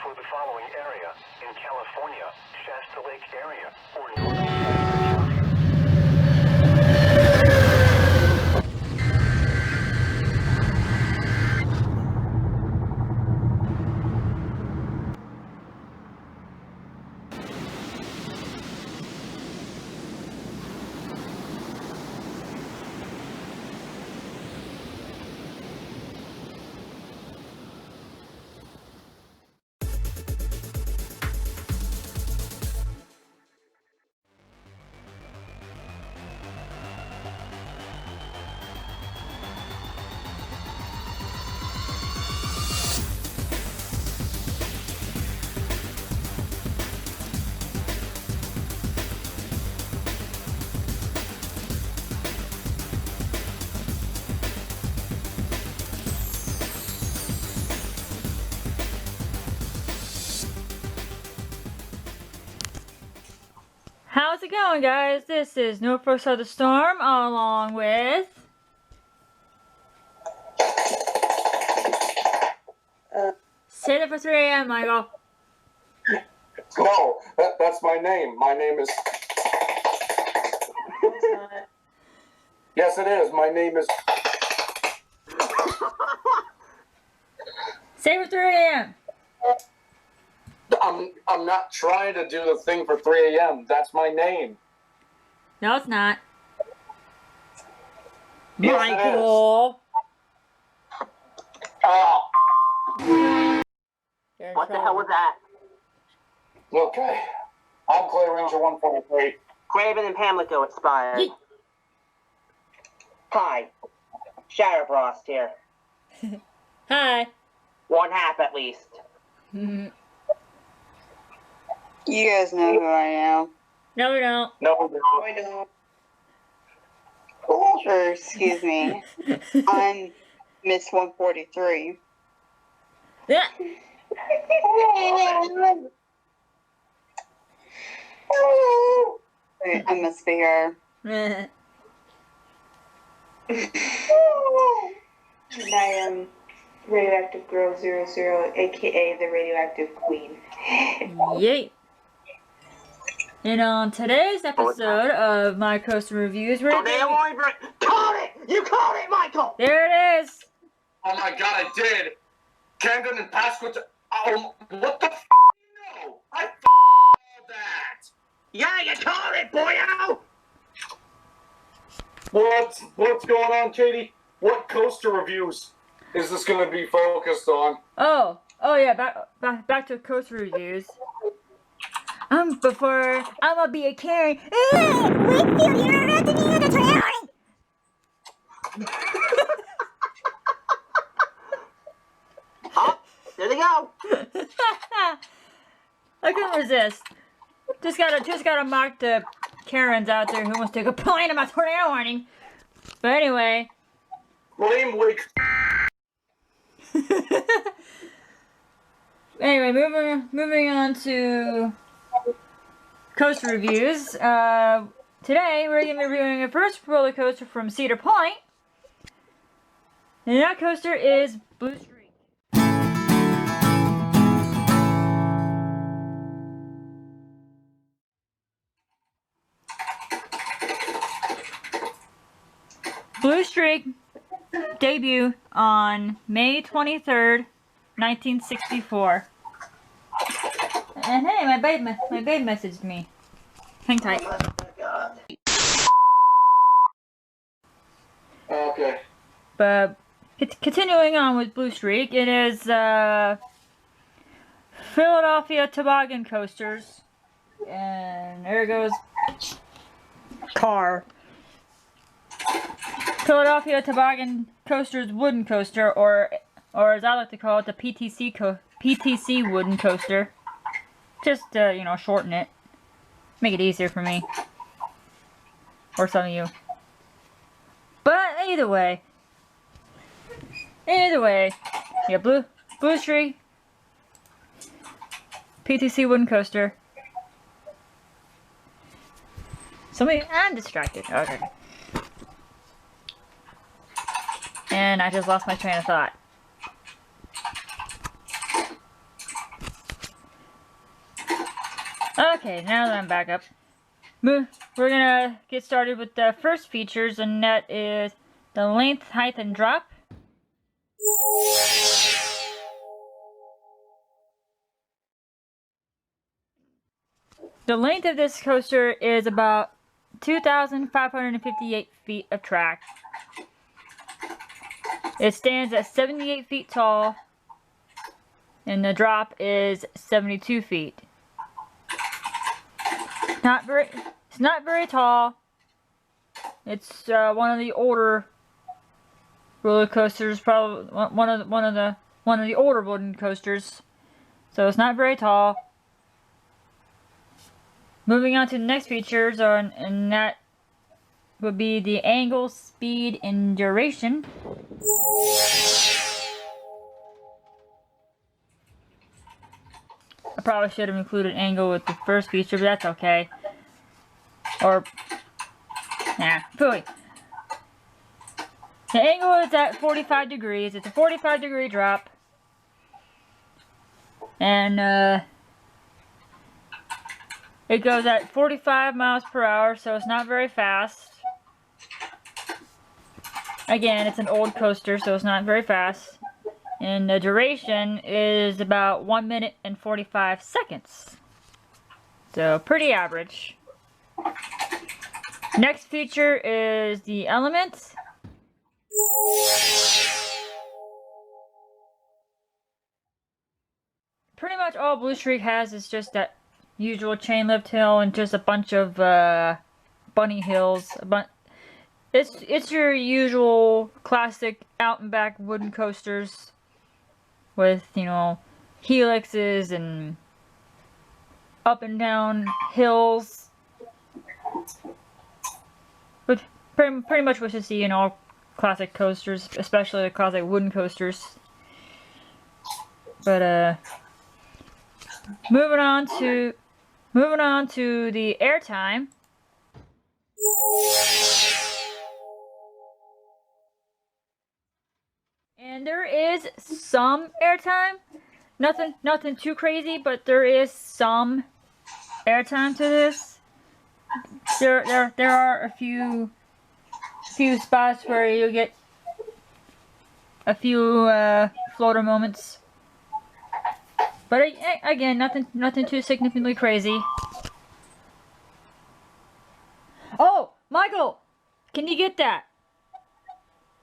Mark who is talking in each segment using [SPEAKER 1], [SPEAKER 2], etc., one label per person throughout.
[SPEAKER 1] for the following area in California, Shasta Lake area, or northern Shasta County.
[SPEAKER 2] How's it going, guys? This is Norfolk Side of the Storm, along with... Say it for 3 a.m., Michael.
[SPEAKER 3] No, that's my name. My name is...
[SPEAKER 4] No, it's not.
[SPEAKER 3] Yes, it is. My name is...
[SPEAKER 2] Say it for 3 a.m.
[SPEAKER 3] I'm not trying to do the thing for 3 a.m. That's my name.
[SPEAKER 2] No, it's not.
[SPEAKER 3] Yes,
[SPEAKER 2] Michael!
[SPEAKER 3] Oh,
[SPEAKER 2] You're in
[SPEAKER 4] What the
[SPEAKER 2] trouble.
[SPEAKER 4] hell was that?
[SPEAKER 3] okay. I'm Clay Ranger 143.
[SPEAKER 4] Craven and Pamlico expired.
[SPEAKER 2] Yeet.
[SPEAKER 4] Hi. Shadowfrost here.
[SPEAKER 2] Hi.
[SPEAKER 4] One half at least.
[SPEAKER 2] No,
[SPEAKER 5] You guys know who I am.
[SPEAKER 2] we don't.
[SPEAKER 3] No,
[SPEAKER 5] I don't. Or, excuse me, I'm Miss 143.
[SPEAKER 2] Yeah.
[SPEAKER 5] Wait, I must be her.
[SPEAKER 6] And I am Radioactive Girl 00, aka the Radioactive Queen.
[SPEAKER 2] Yay. And on today's episode of My Coaster Reviews, we're
[SPEAKER 4] Tornado
[SPEAKER 2] gonna...
[SPEAKER 4] Orange. Caught it! You caught it, Michael!
[SPEAKER 2] There it is!
[SPEAKER 3] oh my god, I did. Camden and Pasco... Oh, what the f*** no? I f*** all that.
[SPEAKER 4] Yeah, you caught it, boyo!
[SPEAKER 3] What's going on, Katie? What coaster reviews is this going to be focused on?
[SPEAKER 2] Oh yeah, back to coaster reviews. Before I'm gonna be a Karen. Wakefield, you're about to be in the trailing.
[SPEAKER 4] Oh, there they go.
[SPEAKER 2] I couldn't resist. Just gotta mock the Karens out there who wants to complain about tornado warning. But anyway.
[SPEAKER 3] Lame Wake.
[SPEAKER 2] Anyway, moving on to coaster reviews. Today we're going to be reviewing a first roller coaster from Cedar Point. And that coaster is Blue Streak. Blue Streak debuted on May 23rd, 1964. And hey, my babe messaged me. Hang tight.
[SPEAKER 3] Okay.
[SPEAKER 2] But continuing on with Blue Streak, it is Philadelphia Toboggan Coasters. And there goes car. Philadelphia Toboggan Coasters Wooden Coaster, or as I like to call it, the PTC Wooden Coaster. Just, shorten it. Make it easier for me. Or some of you. But either way. Yeah, Blue Streak. PTC Wooden Coaster. I'm distracted. Okay. And I just lost my train of thought. Okay, now that I'm back up, we're gonna get started with the first features, and that is the length, height, and drop. The length of this coaster is about 2,558 feet of track. It stands at 78 feet tall, and the drop is 72 feet. It's not very tall. It's one of the older roller coasters, probably one of the older wooden coasters. So it's not very tall. Moving on to the next features, and that would be the angle, speed, and duration. I probably should have included angle with the first feature, but that's okay. Or, nah, phooey. The angle is at 45 degrees. It's a 45-degree drop. And, it goes at 45 miles per hour, so it's not very fast. Again, it's an old coaster, so it's not very fast. And the duration is about 1 minute and 45 seconds. So, pretty average. Next feature is the elements. Pretty much all Blue Streak has is just that usual chain lift hill and just a bunch of bunny hills. It's your usual classic out and back wooden coasters with, you know, helixes and up and down hills. But pretty much what you see in all classic coasters, especially the classic wooden coasters. But moving on to the airtime. And there is some airtime. Nothing too crazy, but there is some airtime to this. There are a few spots where you get a few floater moments. But again, nothing too significantly crazy. Oh, Michael, can you get that?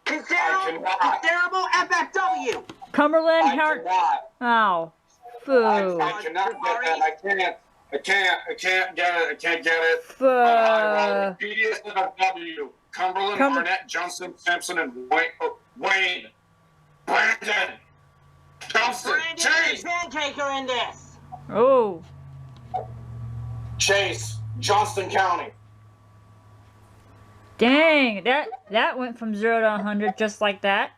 [SPEAKER 4] Considerable FFW!
[SPEAKER 2] Cumberland,
[SPEAKER 3] I cannot.
[SPEAKER 2] Oh, foo.
[SPEAKER 3] I cannot get that. I can't get it. I can't get it.
[SPEAKER 2] Foo.
[SPEAKER 3] I PDSFW. Cumberland, Arnett, Johnson, Sampson, and Wayne. Brandon. Johnson. Chase.
[SPEAKER 4] Pancake are in this!
[SPEAKER 2] Oh.
[SPEAKER 3] Chase. Johnston County.
[SPEAKER 2] Dang, that went from 0 to 100 just like that.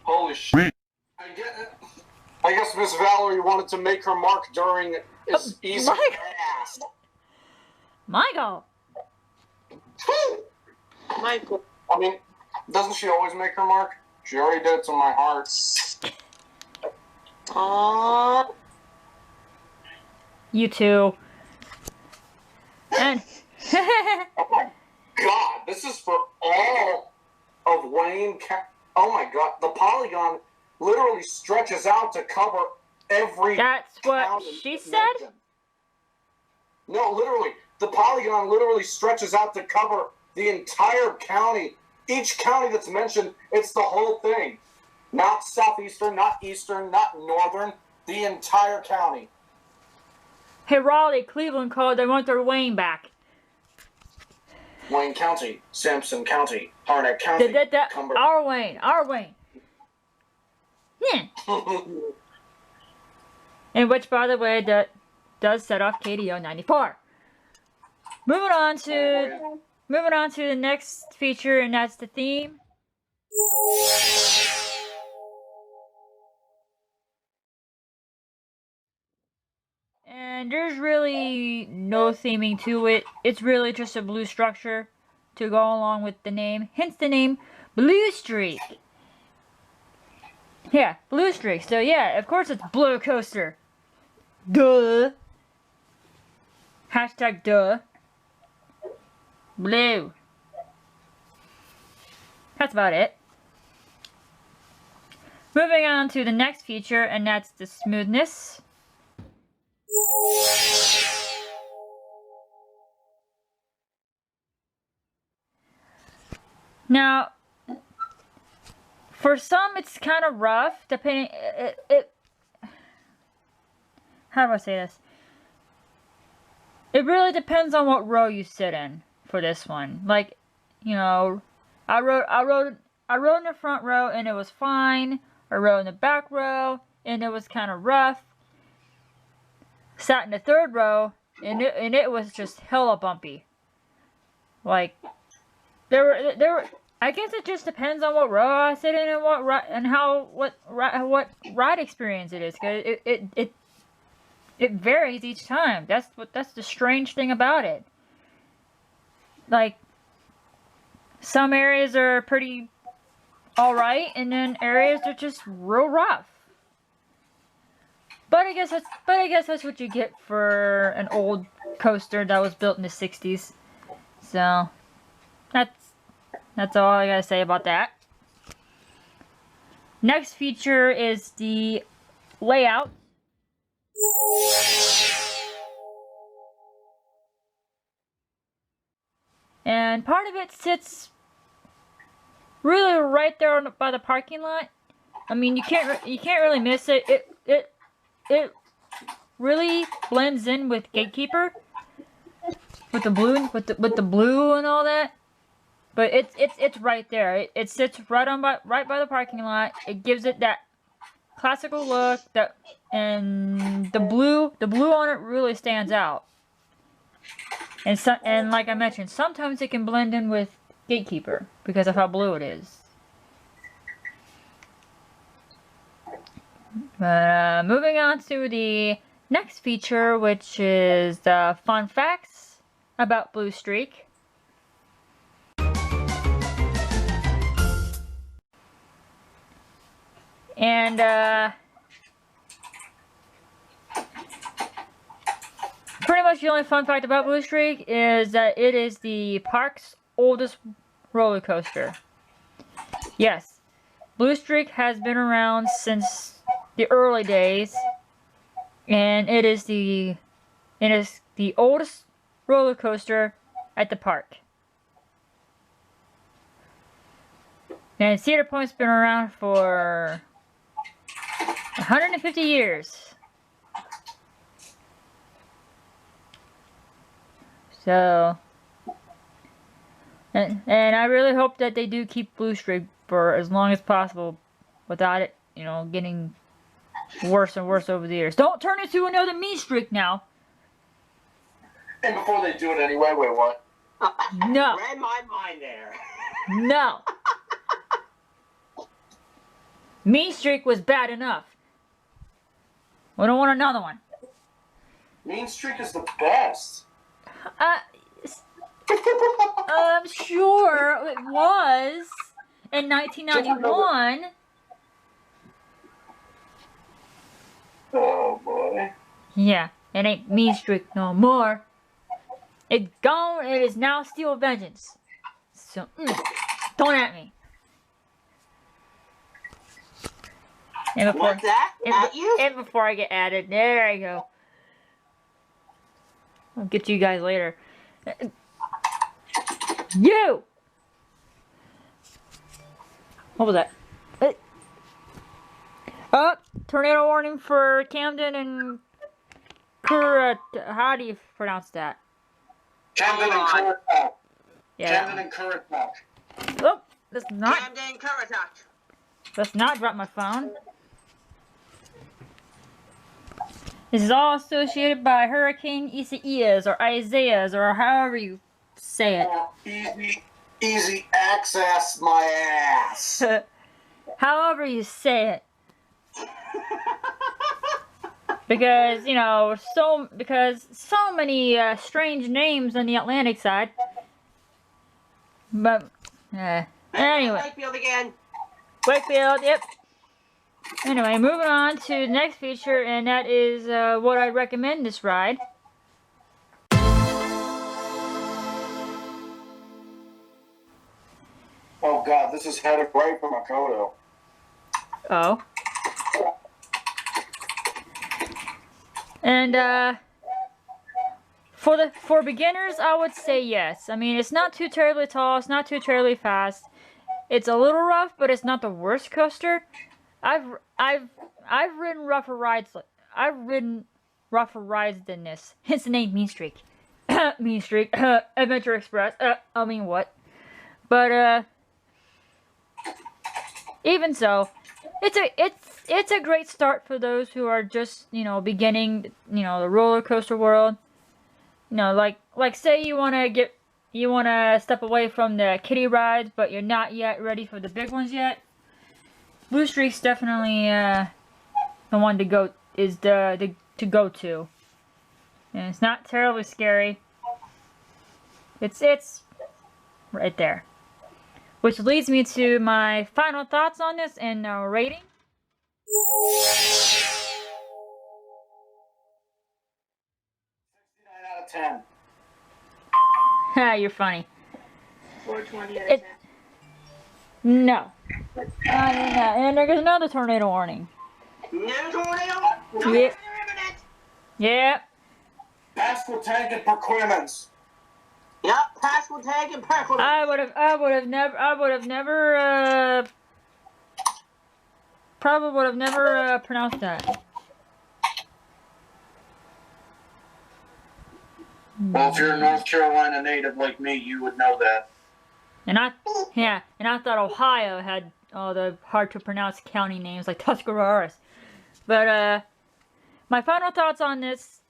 [SPEAKER 3] Holy shit. I get it. I guess Miss Valerie wanted to make her mark during is easy ass.
[SPEAKER 2] Michael.
[SPEAKER 4] Michael.
[SPEAKER 3] I mean, doesn't she always make her mark? She already did it to my heart.
[SPEAKER 4] Aww.
[SPEAKER 2] You too. And
[SPEAKER 3] Oh my god, this is for all of Wayne County. Oh my god, the polygon literally stretches out to cover every
[SPEAKER 2] that's what
[SPEAKER 3] town
[SPEAKER 2] she
[SPEAKER 3] mentioned.
[SPEAKER 2] said?
[SPEAKER 3] No, literally, the polygon literally stretches out to cover the entire county. Each county that's mentioned, it's the whole thing. Not southeastern, not eastern, not northern, the entire county.
[SPEAKER 2] Hey, Raleigh, Cleveland called. They want their Wayne back.
[SPEAKER 3] Wayne County, Sampson County, Harnett County, Cumberland.
[SPEAKER 2] Our Wayne. Yeah. And which, by the way, that does set off KDO 94. Moving on to the next feature, and that's the theme. And there's really no theming to it. It's really just a blue structure to go along with the name. Hence the name Blue Streak. Yeah, Blue Streak. So yeah, of course it's Blue Coaster. Duh. Hashtag duh. Blue. That's about it. Moving on to the next feature, and that's the smoothness. Now, for some it's kind of rough, depending, how do I say this? It really depends on what row you sit in for this one. Like, you know, I rode in the front row and it was fine. I rode in the back row and it was kind of rough. Sat in the third row and it was just hella bumpy. Like, there were. I guess it just depends on what row I sit in and what ride experience it is. Cause it varies each time. That's the strange thing about it. Like, some areas are pretty alright, and then areas are just real rough. But I guess that's what you get for an old coaster that was built in the 60s. So that's all I gotta say about that. Next feature is the layout. And part of it sits really right there by the parking lot. I mean, you can't really miss it. It really blends in with Gatekeeper, with the blue and all that. But it's right there. It sits right by the parking lot. It gives it that classical look, and the blue on it really stands out. And like I mentioned, sometimes it can blend in with Gatekeeper because of how blue it is. Moving on to the next feature, which is the fun facts about Blue Streak. And pretty much the only fun fact about Blue Streak is that it is the park's oldest roller coaster. Yes, Blue Streak has been around since the early days, and it is the oldest roller coaster at the park. And Cedar Point's been around for 150 years. So, and I really hope that they do keep Blue Streak for as long as possible without it, you know, getting worse and worse over the years. Don't turn it to another Mean Streak now.
[SPEAKER 3] And before they do it anyway, wait, what?
[SPEAKER 2] No.
[SPEAKER 4] Read my mind there.
[SPEAKER 2] No. Mean Streak was bad enough. We don't want another one.
[SPEAKER 3] Mean Streak is the best.
[SPEAKER 2] I'm sure it was in 1991.
[SPEAKER 3] Oh boy.
[SPEAKER 2] Yeah, it ain't Mean Streak no more. It's gone. It is now Steel Vengeance. So, don't at me. And before,
[SPEAKER 4] What's that? At you?
[SPEAKER 2] and before I get added, there I go. I'll get to you guys later. You! What was that? Oh, tornado warning for Camden and how do you pronounce that?
[SPEAKER 3] Camden and Currituck.
[SPEAKER 2] Yeah.
[SPEAKER 3] Camden and Currituck.
[SPEAKER 2] Oh, let's
[SPEAKER 4] Camden Currituck.
[SPEAKER 2] not drop my phone. This is all associated by Hurricane Isaias or Isaias or however you say it.
[SPEAKER 3] Easy access my ass.
[SPEAKER 2] However you say it. Because, you know, so many strange names on the Atlantic side. But, anyway.
[SPEAKER 4] Wakefield again.
[SPEAKER 2] Wakefield, yep. Anyway, moving on to the next feature, and that is what I recommend this ride.
[SPEAKER 3] Oh god, this is headed right for Makoto.
[SPEAKER 2] Oh. And for beginners, I would say yes. I mean, it's not too terribly tall, it's not too terribly fast. It's a little rough, but it's not the worst coaster. I've ridden rougher rides. I've ridden rougher rides than this. Hence the name Mean Streak. Mean Streak. Adventure Express. I mean what? But even so, it's a great start for those who are just, you know, beginning, you know, the roller coaster world. You know, like say you want to step away from the kiddie rides, but you're not yet ready for the big ones yet. Blue Streak's definitely the one to go to go to. And it's not terribly scary. It's right there. Which leads me to my final thoughts on this and rating.
[SPEAKER 3] 69 out of 10.
[SPEAKER 2] Ha, you're funny.
[SPEAKER 6] 420 out of 10.
[SPEAKER 2] No. And there's another tornado warning.
[SPEAKER 4] No tornado. No
[SPEAKER 2] Yep.
[SPEAKER 4] imminent.
[SPEAKER 2] Yep.
[SPEAKER 3] Pascal Tank and Perquimans.
[SPEAKER 4] Yep. Pascal tag and Perkle.
[SPEAKER 2] I would have never probably would have never pronounced that.
[SPEAKER 3] Well, if you're a North Carolina native like me, you would know that.
[SPEAKER 2] And I thought Ohio had all the hard to pronounce county names like Tuscarawas. But my final thoughts on this,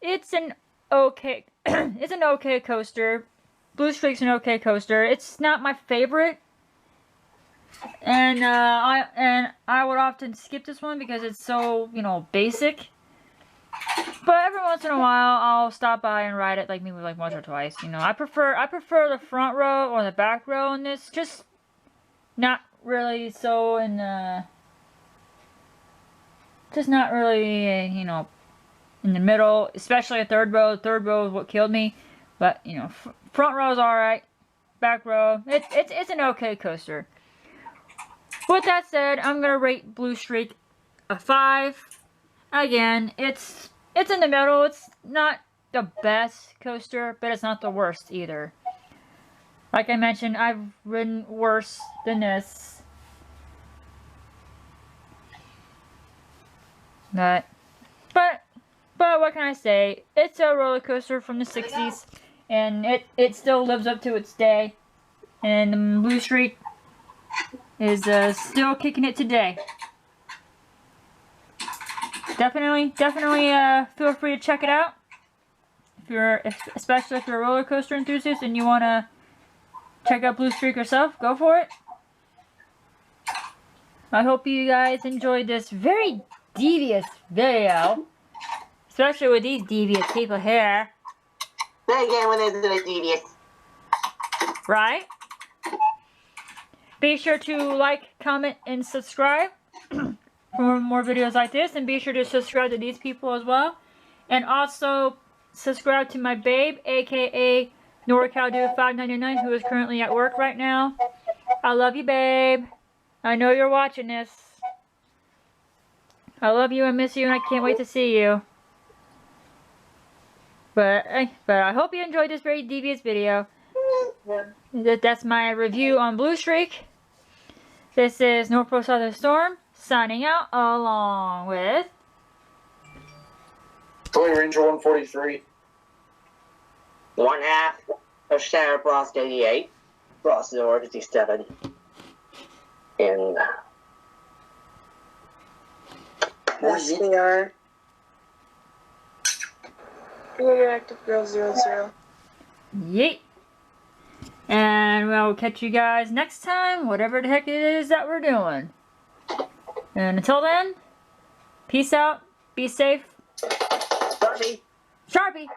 [SPEAKER 2] it's an okay coaster. Blue Streak's an okay coaster. It's not my favorite. And I would often skip this one because it's so, you know, basic. But every once in a while, I'll stop by and ride it, like maybe like once or twice. You know, I prefer the front row or the back row in this. Just not really so in the, just not really, you know, in the middle. Especially a third row. The third row is what killed me. But you know, front row is all right. Back row, it's an okay coaster. With that said, I'm gonna rate Blue Streak a 5. Again, it's in the middle. It's not the best coaster, but it's not the worst either. Like I mentioned, I've ridden worse than this. But what can I say? It's a roller coaster from the 60s, and it still lives up to its day. And Blue Streak is still kicking it today. Definitely feel free to check it out. Especially if you're a roller coaster enthusiast and you want to check out Blue Streak yourself, go for it. I hope you guys enjoyed this very devious video, especially with these devious people here.
[SPEAKER 4] Then again, when there's a devious.
[SPEAKER 2] Right? Be sure to like, comment, and subscribe for more videos like this, and be sure to subscribe to these people as well, and also subscribe to my babe, aka NorCalDude599, who is currently at work right now. I love you, babe. I know you're watching this. I love you, I miss you, and I can't wait to see you. But I hope you enjoyed this very devious video. That's my review on Blue Streak. This is North Pole Southern Storm signing out, along with
[SPEAKER 3] Toy Ranger 143.
[SPEAKER 4] 1/2 of Sarah Frost 88, Frost Zord 57, and
[SPEAKER 5] SBR.
[SPEAKER 6] Radioactive Girl 00.
[SPEAKER 2] yeet. And we'll catch you guys next time, whatever the heck it is that we're doing. And until then, peace out, be safe.
[SPEAKER 4] Sharpie.
[SPEAKER 2] Sharpie!